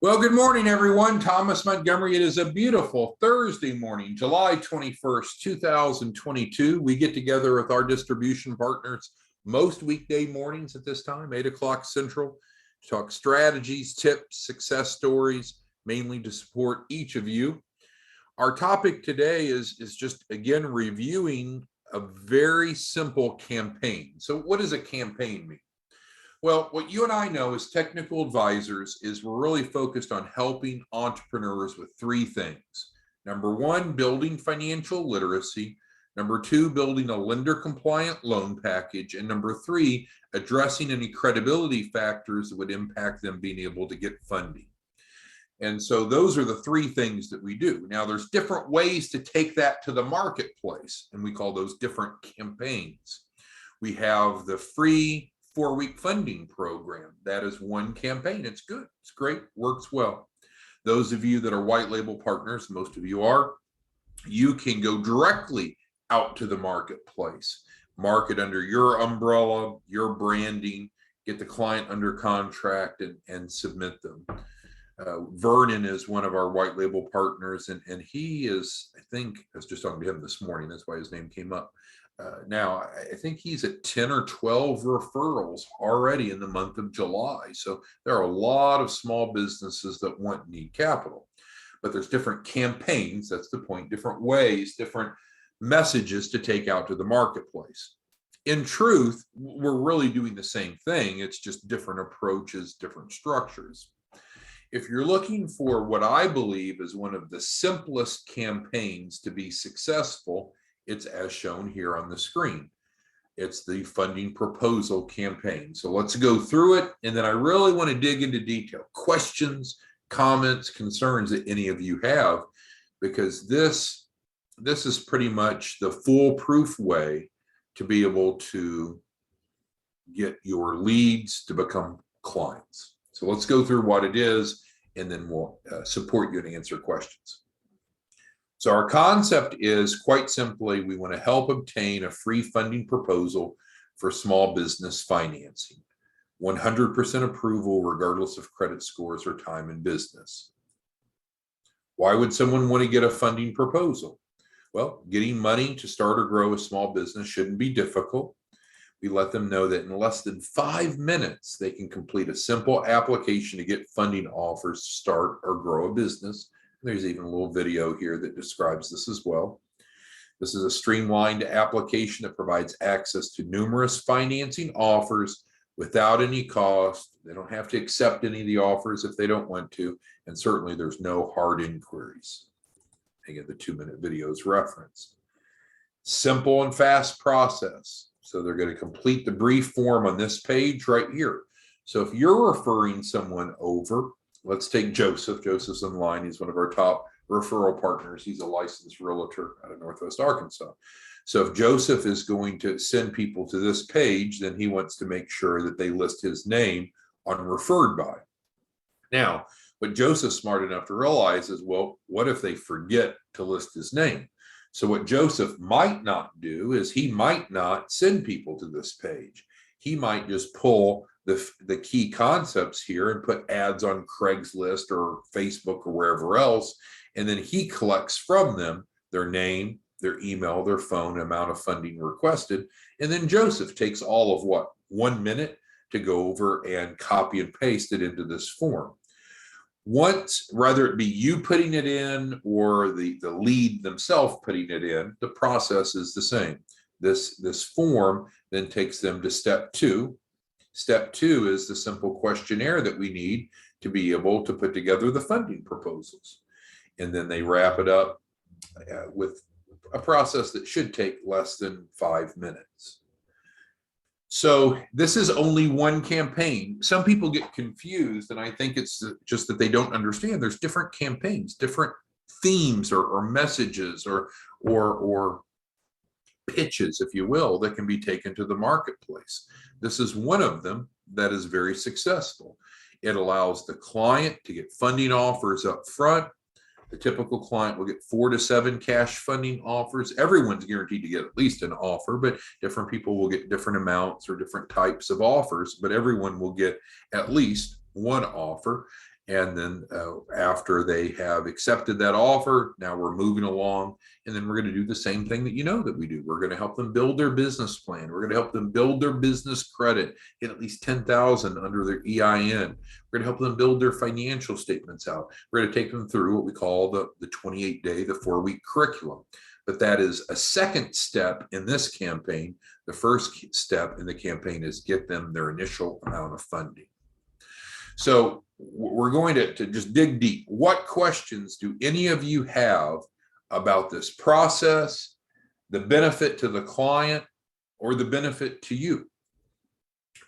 Well, good morning, everyone. Thomas Montgomery. It is a beautiful Thursday morning, July 21st, 2022. We get together with our distribution partners most weekday mornings at this time, 8 o'clock Central, to talk strategies, tips, success stories, mainly to support each of you. Our topic today is just, again, reviewing a very simple campaign. So what does a campaign mean? Well, what you and I know as technical advisors is we're really focused on helping entrepreneurs with three things. Number one, building financial literacy. Number two, building a lender compliant loan package. And number three, addressing any credibility factors that would impact them being able to get funding. And so those are the three things that we do. Now, there's different ways to take that to the marketplace, and we call those different campaigns. We have the free 4-week funding program. That is one campaign. It's good. It's great. Works well. Those of you that are white label partners, most of you are, you can go directly out to the marketplace, market under your umbrella, your branding, get the client under contract and submit them. Vernon is one of our white label partners, and he is, I think, I was just talking to him this morning. That's why his name came up. Now, I think he's at 10 or 12 referrals already in the month of July. So there are a lot of small businesses that need capital. But there's different campaigns, that's the point, different ways, different messages to take out to the marketplace. In truth, we're really doing the same thing. It's just different approaches, different structures. If you're looking for what I believe is one of the simplest campaigns to be successful, it's as shown here on the screen. It's the funding proposal campaign. So let's go through it. And then I really want to dig into detail, questions, comments, concerns that any of you have, because this is pretty much the foolproof way to be able to get your leads to become clients. So let's go through what it is, and then we'll support you and answer questions. So our concept is quite simply, we want to help obtain a free funding proposal for small business financing. 100% approval regardless of credit scores or time in business. Why would someone want to get a funding proposal? Well, getting money to start or grow a small business shouldn't be difficult. We let them know that in less than 5 minutes, they can complete a simple application to get funding offers to start or grow a business. There's even a little video here that describes this as well. This is a streamlined application that provides access to numerous financing offers without any cost. They don't have to accept any of the offers if they don't want to. And certainly there's no hard inquiries. Again, the 2-minute video is referenced. Simple and fast process. So they're going to complete the brief form on this page right here. So if you're referring someone over, let's take Joseph. Joseph's online. He's one of our top referral partners. He's a licensed realtor out of Northwest Arkansas. So if Joseph is going to send people to this page, then he wants to make sure that they list his name on referred by. Now, what Joseph's smart enough to realize is, well, what if they forget to list his name? So what Joseph might not do is he might not send people to this page. He might just pull the key concepts here and put ads on Craigslist or Facebook or wherever else. And then he collects from them their name, their email, their phone, amount of funding requested. And then Joseph takes all of 1 minute to go over and copy and paste it into this form. Once, whether it be you putting it in or the lead themselves putting it in, the process is the same. This form then takes them to step 2. Step 2 is the simple questionnaire that we need to be able to put together the funding proposals. And then they wrap it up with a process that should take less than 5 minutes. So this is only one campaign. Some people get confused, and I think it's just that they don't understand. There's different campaigns, different themes or messages or pitches, if you will, that can be taken to the marketplace. This is one of them that is very successful. It allows the client to get funding offers up front. The typical client will get 4 to 7 cash funding offers. Everyone's guaranteed to get at least an offer, but different people will get different amounts or different types of offers, but everyone will get at least one offer. And then after they have accepted that offer, now we're moving along. And then we're going to do the same thing that you know that we do. We're going to help them build their business plan. We're going to help them build their business credit, get at least 10,000 under their EIN. We're going to help them build their financial statements out. We're going to take them through what we call the 28-day, the 4-week curriculum. But that is a second step in this campaign. The first step in the campaign is get them their initial amount of funding. So we're going to just dig deep. What questions do any of you have about this process, the benefit to the client, or the benefit to you?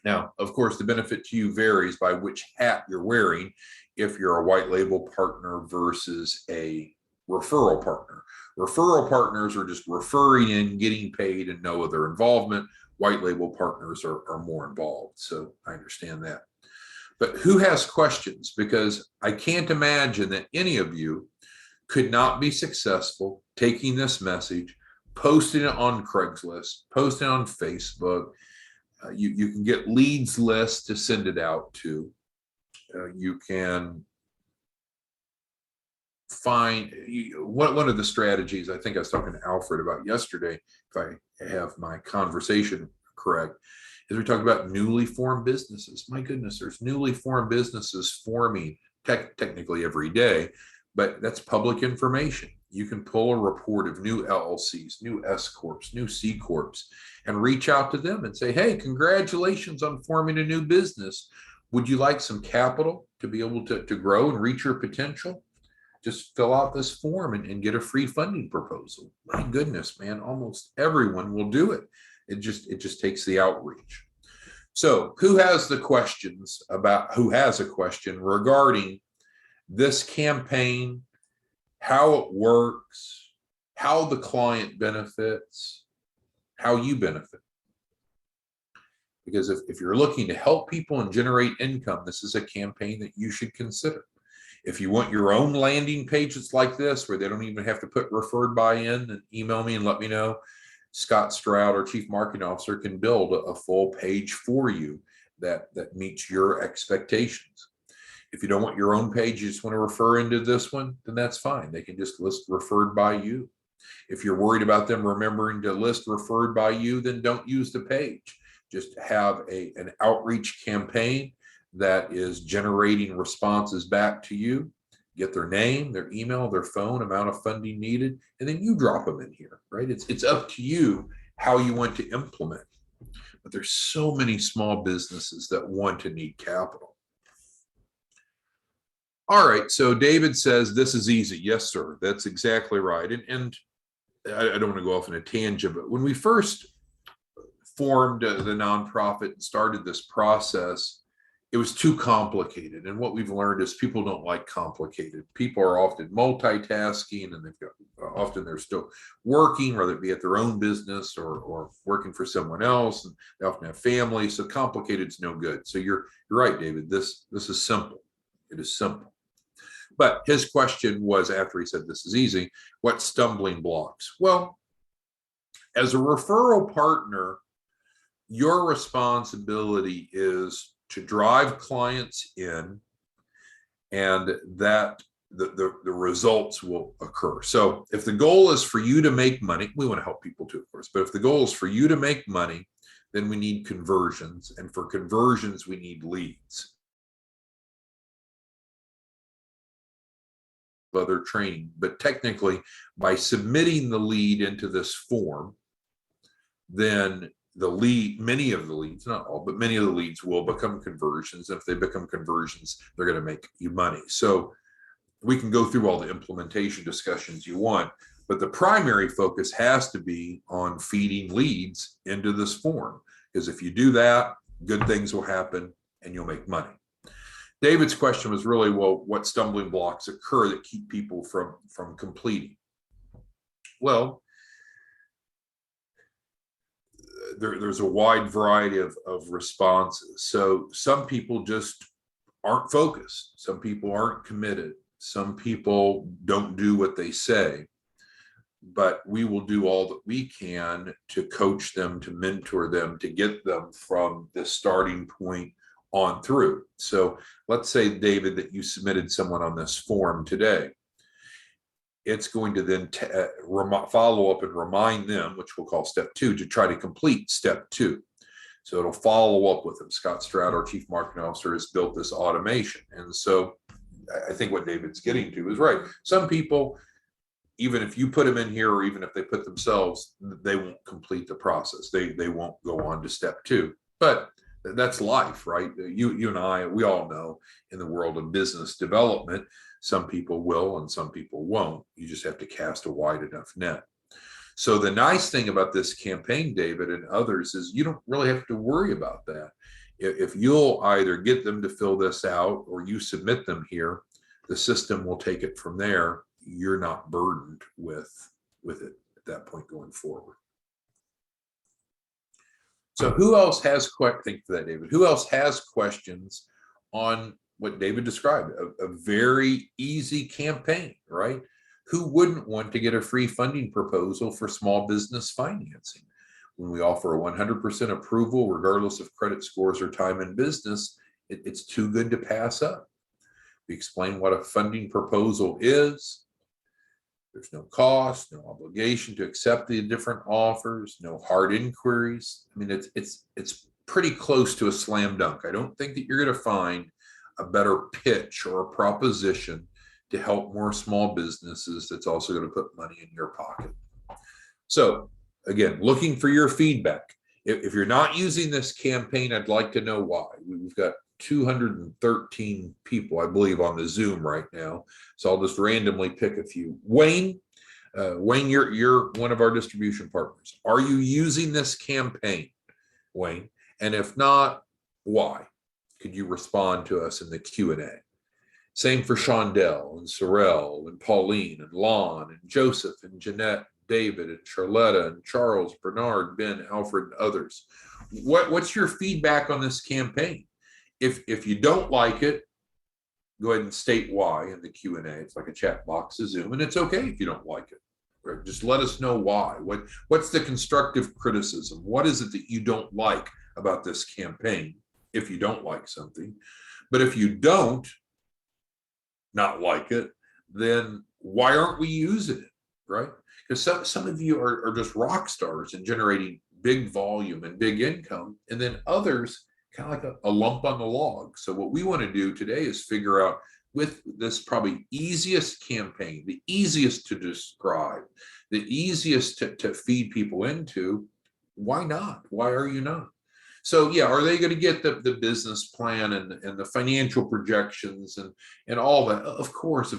Now, of course, the benefit to you varies by which hat you're wearing, if you're a white label partner versus a referral partner. Referral partners are just referring in, getting paid, and no other involvement. White label partners are more involved. So I understand that. But who has questions? Because I can't imagine that any of you could not be successful taking this message, posting it on Craigslist, posting it on Facebook. You can get leads lists to send it out to. You can find one of the strategies I think I was talking to Alfred about yesterday, if I have my conversation correct, is we talk about newly formed businesses. My goodness, there's newly formed businesses forming technically every day, but that's public information. You can pull a report of new LLCs, new S Corps, new C Corps, and reach out to them and say, hey, congratulations on forming a new business. Would you like some capital to be able to grow and reach your potential? Just fill out this form and get a free funding proposal. My goodness, man, almost everyone will do it. It just takes the outreach. So who has a question regarding this campaign, how it works, how the client benefits, how you benefit? Because if you're looking to help people and generate income, this is a campaign that you should consider. If you want your own landing page that's like this, where they don't even have to put referred by in, and email me and let me know, Scott Stroud, our Chief Marketing Officer, can build a full page for you that meets your expectations. If you don't want your own page, you just want to refer into this one, then that's fine. They can just list referred by you. If you're worried about them remembering to list referred by you, then don't use the page. Just have an outreach campaign that is generating responses back to you. Get their name, their email, their phone, amount of funding needed, and then you drop them in here, right? It's up to you how you want to implement. But there's so many small businesses that want to need capital. All right, so David says this is easy. Yes, sir, that's exactly right. And I don't want to go off on a tangent, but when we first formed the nonprofit and started this process, it was too complicated. And what we've learned is people don't like complicated. People are often multitasking, and often they're still working, whether it be at their own business or working for someone else. And they often have families, so complicated is no good. So you're right, David. This is simple. It is simple. But his question was, after he said this is easy, what stumbling blocks? Well, as a referral partner, your responsibility is to drive clients in, and that the results will occur. So if the goal is for you to make money, we want to help people too, of course, but if the goal is for you to make money, then we need conversions. And for conversions, we need leads. Other training, but technically by submitting the lead into this form, then many of the leads, not all, but many of the leads will become conversions. If they become conversions, they're going to make you money. So we can go through all the implementation discussions you want, but the primary focus has to be on feeding leads into this form, because if you do that, good things will happen and you'll make money. David's question was really, well, what stumbling blocks occur that keep people from completing? Well, there's a wide variety of responses. So some people just aren't focused. Some people aren't committed. Some people don't do what they say. But we will do all that we can to coach them, to mentor them, to get them from the starting point on through. So let's say, David, that you submitted someone on this form today. It's going to then follow up and remind them, which we'll call step 2, to try to complete step 2. So it'll follow up with them. Scott Stroud, our chief marketing officer, has built this automation. And so I think what David's getting to is right. Some people, even if you put them in here, or even if they put themselves, they won't complete the process. They won't go on to step 2. But that's life, right? You and I, we all know in the world of business development, some people will and some people won't. You just have to cast a wide enough net. So the nice thing about this campaign, David, and others, is you don't really have to worry about that. If you'll either get them to fill this out or you submit them here, the system will take it from there. You're not burdened with it at that point going forward. So who else has thank you for that, David. Who else has questions on what David described? A very easy campaign, right? Who wouldn't want to get a free funding proposal for small business financing? When we offer a 100% approval, regardless of credit scores or time in business, it's too good to pass up. We explain what a funding proposal is. There's no cost, no obligation to accept the different offers, no hard inquiries. I mean, it's pretty close to a slam dunk. I don't think that you're going to find a better pitch or a proposition to help more small businesses that's also going to put money in your pocket. So again, looking for your feedback. If you're not using this campaign, I'd like to know why. We've got 213 people, I believe, on the Zoom right now. So I'll just randomly pick a few. Wayne, you're one of our distribution partners. Are you using this campaign, Wayne? And if not, why? Could you respond to us in the Q&A? Same for Shondell and Sorrel and Pauline and Lon and Joseph and Jeanette, David and Charletta and Charles, Bernard, Ben, Alfred, and others. What's your feedback on this campaign? If you don't like it, go ahead and state why in the Q&A. It's like a chat box of Zoom, and it's okay if you don't like it. Right? Just let us know why. What's the constructive criticism? What is it that you don't like about this campaign if you don't like something? But if you don't not like it, then why aren't we using it, right? Because some of you are just rock stars in generating big volume and big income, and then others kind of like a lump on the log. So what we want to do today is figure out, with this probably easiest campaign, the easiest to describe, the easiest to feed people into, why not? Why are you not? So yeah, are they going to get the business plan and the financial projections and all that? Of course.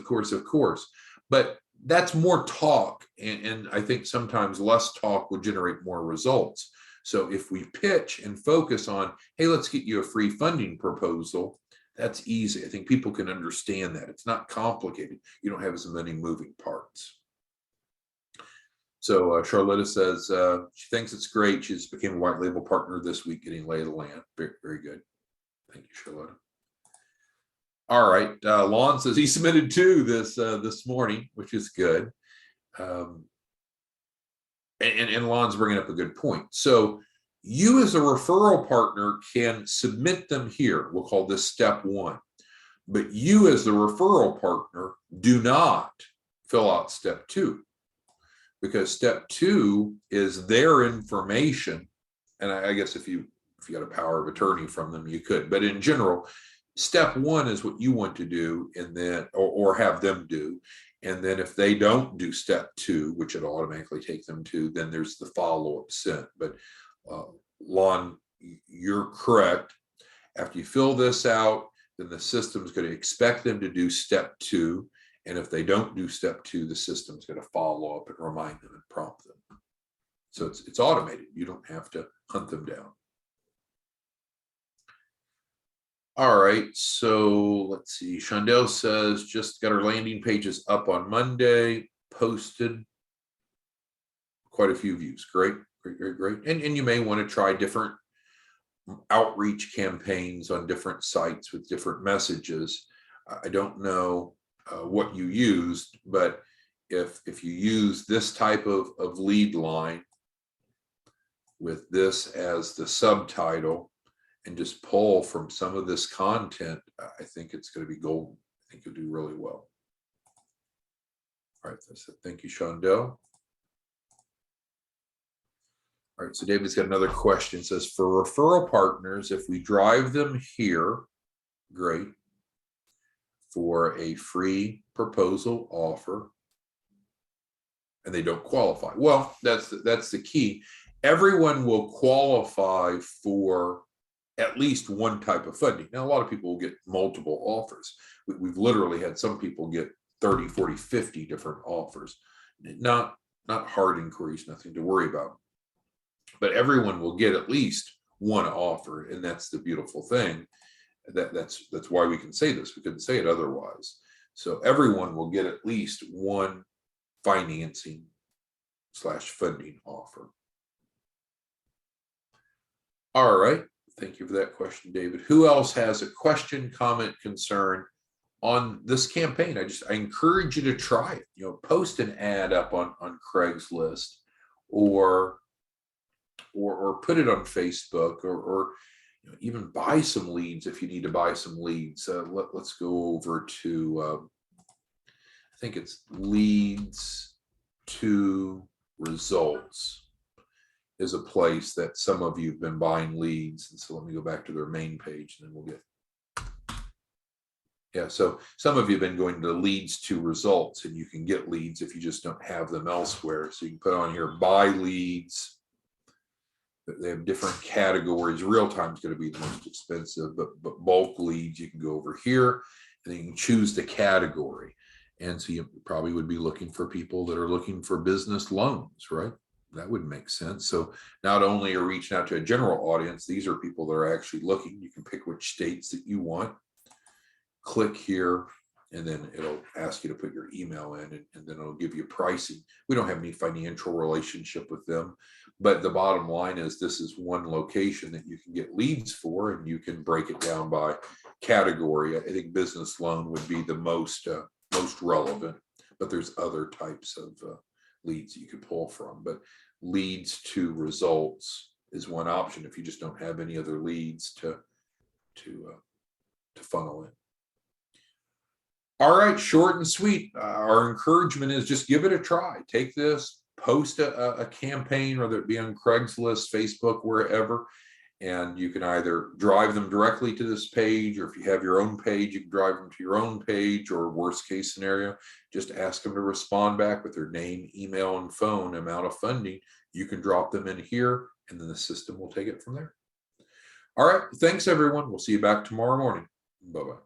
But that's more talk. And I think sometimes less talk will generate more results. So if we pitch and focus on, hey, let's get you a free funding proposal, that's easy. I think people can understand that. It's not complicated. You don't have as many moving parts. So Charlotta says she thinks it's great. She just became a white label partner this week, getting lay of the land. Very, very good. Thank you, Charlotta. All right. Lon says he submitted 2 this morning, which is good. And Lon's bringing up a good point. So you as a referral partner can submit them here. We'll call this step 1. But you as the referral partner do not fill out step 2. Because step 2 is their information. And I guess if you got a power of attorney from them, you could. But in general, step 1 is what you want to do, and then or have them do. And then if they don't do step 2, which it'll automatically take them to, then there's the follow-up sent. But Lon, you're correct. After you fill this out, then the system is going to expect them to do step 2. And if they don't do step 2, the system's going to follow up and remind them and prompt them. So it's automated. You don't have to hunt them down. All right, so let's see. Shondell says, just got our landing pages up on Monday, posted. Quite a few views. Great. And you may want to try different outreach campaigns on different sites with different messages. I don't know what you used, but if you use this type of lead line with this as the subtitle and just pull from some of this content, I think it's going to be golden. I think you'll do really well. All right, that's it. Thank you, Shondell. All right, so David's got another question. It says, for referral partners, if we drive them here, great, for a free proposal offer, and they don't qualify. Well, that's the key. Everyone will qualify for at least one type of funding. Now, a lot of people will get multiple offers. We've literally had some people get 30, 40, 50 different offers. Not hard inquiries, nothing to worry about. But everyone will get at least one offer, and that's the beautiful thing. That's why we can say this. We couldn't say it otherwise. So everyone will get at least one financing / funding offer. All right. Thank you for that question, David. Who else has a question, comment, concern on this campaign? I encourage you to try it. You know, post an ad up on Craigslist, or put it on Facebook, or you know, even buy some leads if you need to buy some leads. Let's go over to I think it's Leads to Results is a place that some of you have been buying leads. And so let me go back to their main page, and then we'll get. Yeah, so some of you have been going to Leads to Results, and you can get leads if you just don't have them elsewhere. So you can put on here, buy leads. They have different categories. Real time is going to be the most expensive, but bulk leads, you can go over here, and you can choose the category. And so you probably would be looking for people that are looking for business loans, right? That would make sense. So not only are reaching out to a general audience, these are people that are actually looking. You can pick which states that you want. Click here, and then it'll ask you to put your email in, and then it'll give you pricing. We don't have any financial relationship with them, but the bottom line is this is one location that you can get leads for, and you can break it down by category. I think business loan would be the most relevant, but there's other types of leads you could pull from. But Leads to Results is one option if you just don't have any other leads to funnel in. All right, short and sweet. Our encouragement is just give it a try. Take this, post a campaign, whether it be on Craigslist, Facebook, wherever, and you can either drive them directly to this page, or if you have your own page, you can drive them to your own page, or worst case scenario, just ask them to respond back with their name, email, and phone, amount of funding. You can drop them in here, and then the system will take it from there. All right, thanks everyone. We'll see you back tomorrow morning. Bye-bye.